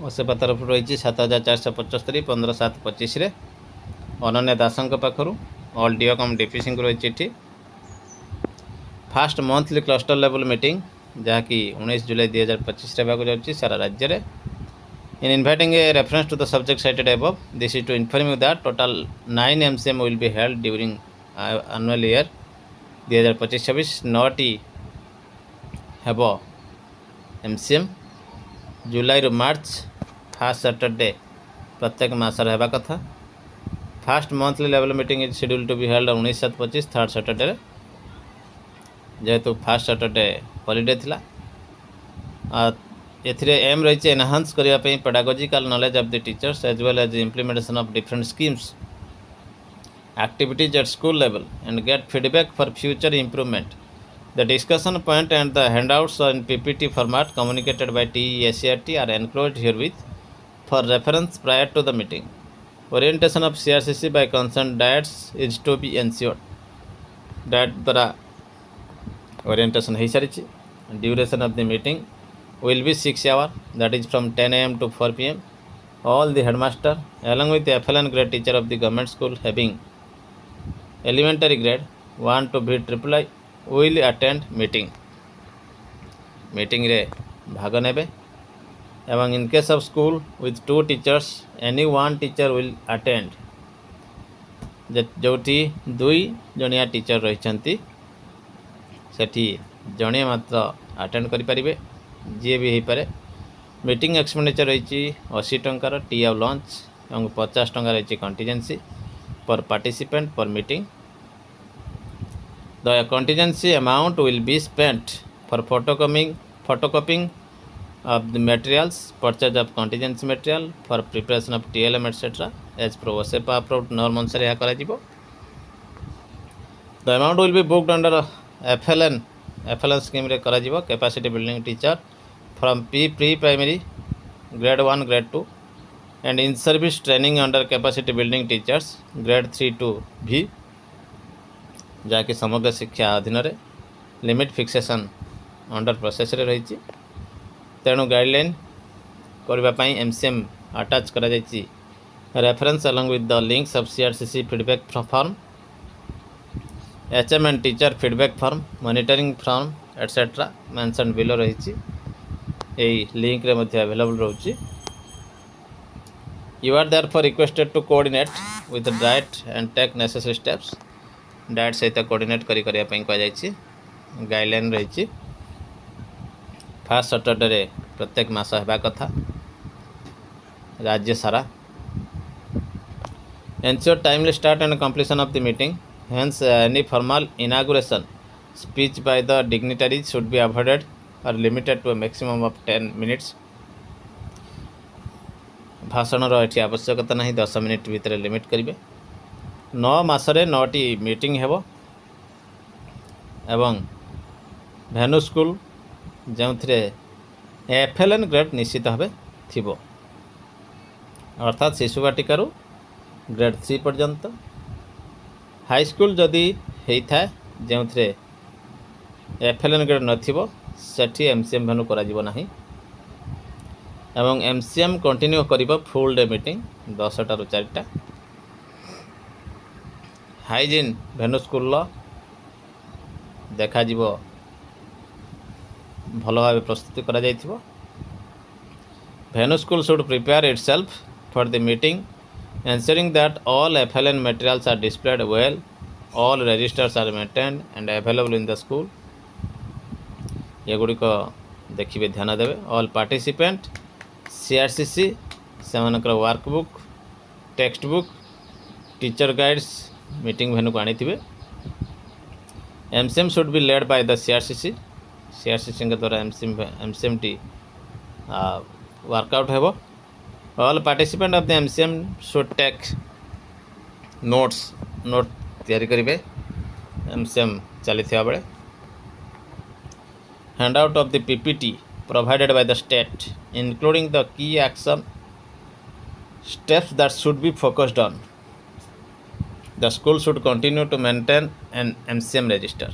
ओसेपा तरफ रही 7475 15/7/25 अनन्या दास पाखर all डिओकम DPC रही fast monthly cluster level meeting जहाँकि 19 जुलाई 2025 होगा सारा राज्य में in inviting a reference to the subject cited above. This is to inform you that total 9 MCM will be held during annual year 2025-26 9टी हेब MCM जुलाई रु मार्च fast Saturday प्रत्येक मासर हेबा कथा first monthly level meeting is schedule to be held 19/7/25 third Saturday जेहेतु first Saturday holiday थिला एथिरे aim रही एनहांस करने pedagogical knowledge of the teachers as well as implementation of different schemes activities at school level and get feedback for future improvement. The discussion point and the handouts in PPT format communicated by TESCRT are enclosed herewith for reference prior to the meeting. Orientation of CRCC by concerned diets is to be ensured. Diet द्वारा orientation हो सारी. Duration of the meeting will be 6 hours, that is from 10 AM to 4 PM. All the headmaster along with the FLN grade teacher of the government school having elementary grade 1 to be triple I will attend meeting रे भाग नेबे एवं in case of school with 2 teachers any one teacher will attend. जोटी 2 जणिया teacher रही सेठी जणे मात्र अटेंड करि परिबे जी भी हो पारे. मीटिंग एक्सपेंडिचर रही 80 टंकार टी आउ लंच और 50 टंका रही contingency per participant per meeting. The contingency amount will be spent for photocopying of the materials, purchase of contingency material for preparation of TLM etc. as per OSEPA approved norm अनुसार यह करा जिवो. The amount will be booked under FLN scheme रे करा जिवो. Capacity building teacher from pre-primary grade 1 grade 2 and in service training under capacity building teachers grade 3 to V जहाँकि समग्र शिक्षा अधीन रे लिमिट फिक्सेशन अंडर प्रोसेस रे रही. तेणु गाइडलाइन करने MCM अटैच करा जायछि reference along with the links of CRCC feedback form HM and teacher feedback form monitoring form etcetera mention below रही. यही लिंक रे मध्ये अवेलेबल रहउछि. You are therefore requested to coordinate with the diet and take necessary steps. Diet सहित coordinate करी कहा जायछि. Guideline रही fast Saturday रे प्रत्येक मास हेबा कथा राज्य सारा. Ensure timely start and completion of the meeting. Hence any formal inauguration speech by the dignitaries should be avoided or limited to a maximum of 10 minutes. भाषण ये आवश्यकता नहीं 10 मिनिट भितर लिमिट करेंगे. 9 मासरे 9टी मीटिंग हेब एवं भेनु स्कूल जो FLN ग्रेड निश्चित भाव थी अर्थात शिशु बाटिकार ग्रेड 3 पर्यंत. हाई स्कूल जदि होता है जो FLN ग्रेड नठी MCM भेनु करा एवं MCM कंटिन्यू करिबा फुल डे मीटिंग 10 टा रु 4 टा. हाइजीन भेनु स्कूल देखा जीवो भल भाव प्रस्तुति करा जाइथिबो. भेनु school should prepare itself for the meeting ensuring that all FLN materials are displayed well, all registers are maintained and available in the school. ये गुड़ी को देखिए ध्यान देवे. ऑल पार्टिसिपेंट CRCC सेमानकर workbook text book teacher guides meeting venue को आनी थे. MCM should be led by the CRCC के द्वारा MCM टी वर्कआउट हेबो. All participant of the MCM should take note तैयारी करेंगे MCM चली बेले. Handout of the PPT provided by the state, including the key action steps that should be focused on. The school should continue to maintain an MCM register.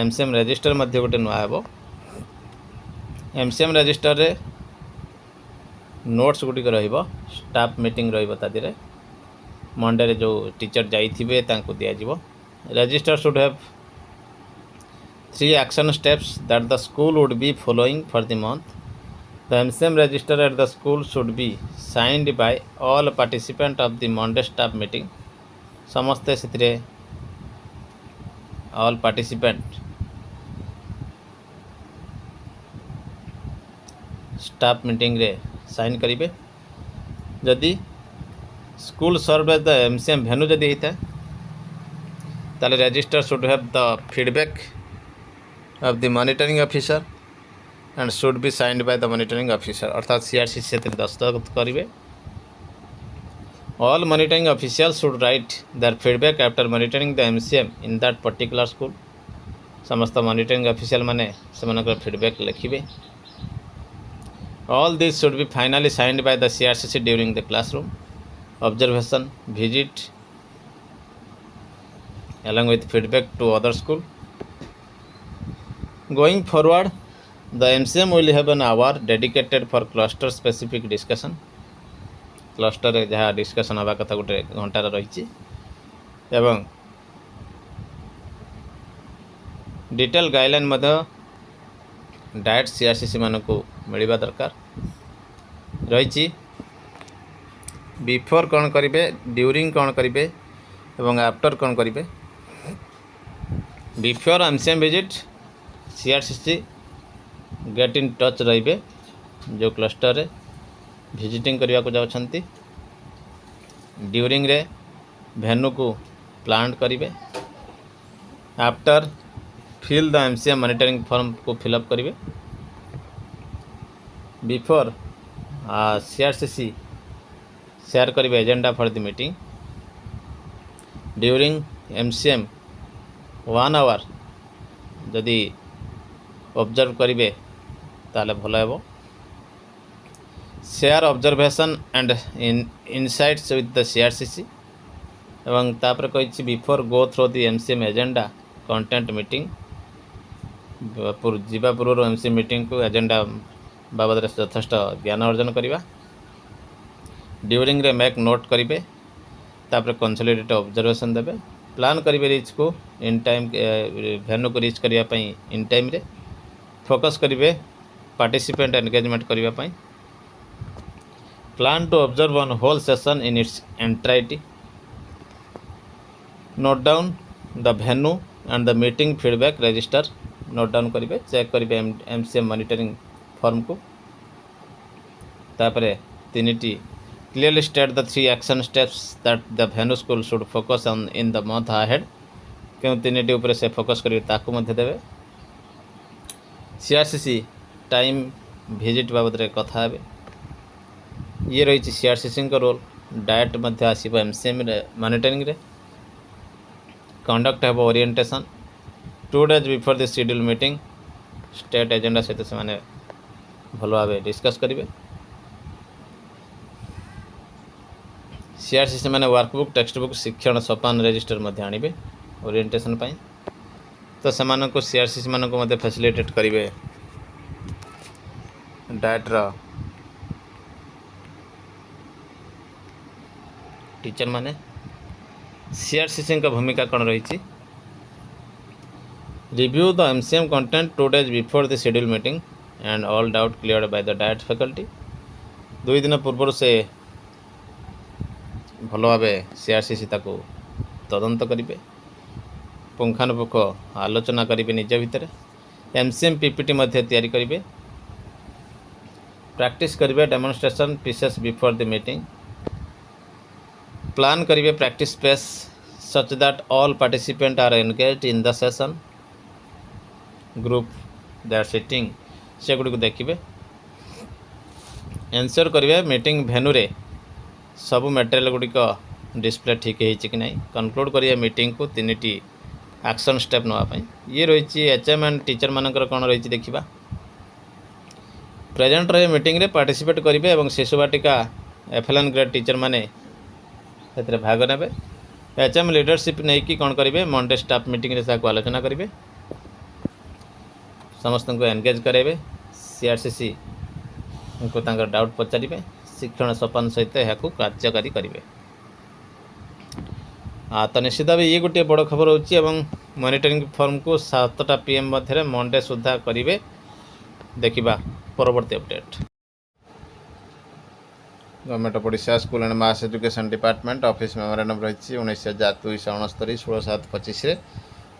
MCM register मध्ये गोटे नुआ हेबो. MCM register रे notes गुटिक staff meeting रे Monday जो teacher जाइथिबे तांको दिया जिवो। Register should have 3 action steps that the school would be following for the month. The MCM register at the school should be signed by all participants of the Monday staff meeting. समस्ते से all participant staff meeting रे sign करिवे। जदि school serve as the MCM venue जदि होता ताले register should have the feedback of the monitoring officer and should be signed by the monitoring officer अर्थात CRCC से दस्तखत करेंगे। All monitoring officials should write their feedback after monitoring the MCM in that particular school. समस्त monitoring official माने सेमानकर feedback लिखिबे। All this should be finally signed by the CRCC during the classroom observation visit along with feedback to other school. Going forward, the MCM will have an hour dedicated for cluster specific discussion. Cluster रे जहाँ discussion हवा कथा गोटे घंटार रही एवं detail guideline direct CRCC मानक मिलवा दरकार रही। बिफोर कौन करेंगे, ड्यूरिंग कौन करेंगे एवं आफ्टर कौन करेंगे। Before MCM visit CRCC get in touch रे जो क्लस्टर रे विजिटिंग करने को जाउछंती। ड्यूरिंग रे भेन्यू को प्लान करेंगे। After fill the MCM monitoring form को फिलअप करेंगे। बिफोर CRCC शेयर करेंगे agenda for the meeting. During MCM 1 hour जदि ऑब्जर्व करेंगे ताले भल हेबो। Share observation and insights with the CRCC एवं तापर कही before go through the MCM agenda content meeting जीवा पूर्व MCM मीटिंग को एजेंडा बाबद यथेष्ट ज्ञान अर्जन करवा। ड्यूरिंग रे मेक नोट करेंगे तापर कंसोलिडेटेड ऑब्जर्वेशन देवे। प्लान करेंगे रीच को इन टाइम भेन्यू को रीच करने इन टाइम रे फोकस करेंगे पार्टिसिपेंट एंगेजमेंट करने। Plan to observe on whole session in its entirety. Note down the venue and the meeting feedback register note down करेंगे। Check करेंगे MCM monitoring form को। तापर 3टी clearly state the 3 action steps that the venue school should focus on in the month ahead। क्यों 3टी ऊपर से focus करेंगे ताकू मध्य देवे। CRCC टाइम विजिट बाबद रे कथा हेबे। ये रही CRCC का रोल। डायरेक्ट मध्य आसीबो MCM रे मॉनिटरिंग रे। कंडक्ट हेबो orientation 2 days before the schedule meeting. State agenda सहित से माने भल भाव डिस्कस करेंगे। CRCC माने वर्कबुक टेक्स्ट बुक शिक्षण सोपान रजिस्टर मध्य आनिबे ओरिएंटेशन पाई। तो सेमान को CRCC मान को फैसिलिटेट करेंगे डायरेक्टर टीचर माने। CRCC का भूमिका कौन रही। Review the MCM content 2 days before the schedule meeting and all doubt cleared by the direct faculty. 2 दिन पूर्व से भल भाव CRCC ताको तदंत करेंगे। पुंखानुपुख आलोचना करेंगे निज भितर। MCM PPT मध्य तैयारी करेंगे। प्रैक्टिस करेंगे demonstration pieces before the meeting. Plan करेंगे practice space such that all participant are engaged in the session. Group they are sitting से गुड़ी को देखिए। एंश्योर करेंगे मीटिंग भेन्यू रे सबू मटेरियल गुड़िक डिस्प्ले ठीक है कि नहीं। कनक्लूड करिए मीटिंग को 3टी एक्शन स्टेप नापी। ये रही HM एंड टीचर मानकर कौन रही देखा। प्रेजेंट रहे मीटिंग रे पार्टिसिपेट करेंगे और शिशुवाटिका FLN ग्रेड टीचर माने भाग ने। HM लीडरशिप नहीं कि कौन करेंगे मंडे स्टाफ मीटिंग रे साको आलोचना करेंगे। समस्त को एंगेज करेंगे। CRCC को डाउट पचारे। शिक्षण सोपान सहित यह कार्यकारी करेंगे। तो निश्चित भाव ये गोटे बड़ खबर होची मॉनिटरिंग फॉर्म को 7टा PM मध्य मंडे सुधा करेंगे। देखा परवर्ती update. Government of Odisha school and mass education department office memorandum रही 19,269 16/7/25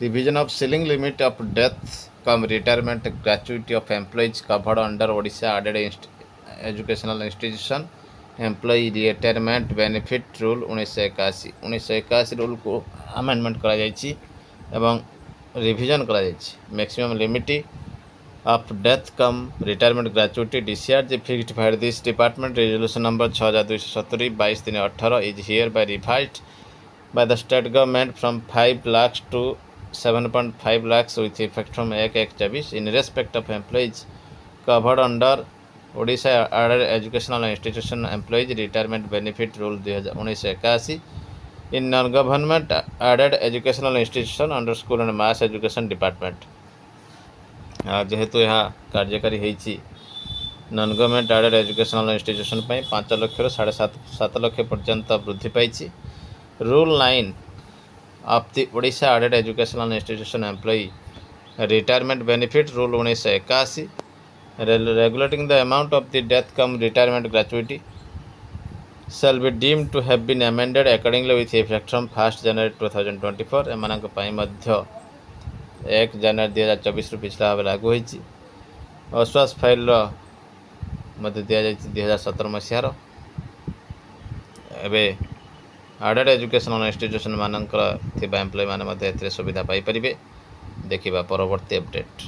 revision of ceiling limit of death come retirement gratuity of employees covered under Odisha aided educational institution employee retirement benefit rule 1981 rule को amendment करा जायछि एवं revision करा जायछि। Maximum limit of death come retirement gratuity discharge fixed by this department resolution number 6270 22/3/18 is hereby revised by the state government from 5 lakhs to 7.5 lakhs with effect from 1/1/24 in respect of employees covered under Odisha Added Educational Institution Employees Retirement Benefit Rule 1981 in non-government added educational institution under School and Mass Education Department। जेहेतु यह कार्यकारी होती non government aided educational institution 5 lakh रु 7.5 लाख पर्यंत वृद्धि पाई। Rule 9 of the Odisha aided educational institution employee retirement benefit rule 1981 regulating the amount of the death come retirement gratuity shall be deemed to have been amended accordingly with effect from 1st January 2024 एमानक पई मध्य 1 जनवरी 2024 पिछला भाव लागू होती। अश्वास file मध्य दि जाए 2017 मसीहार एवं added educational institution मानकर employ मैंने सुविधा पाई। देखा परवर्ती अपडेट।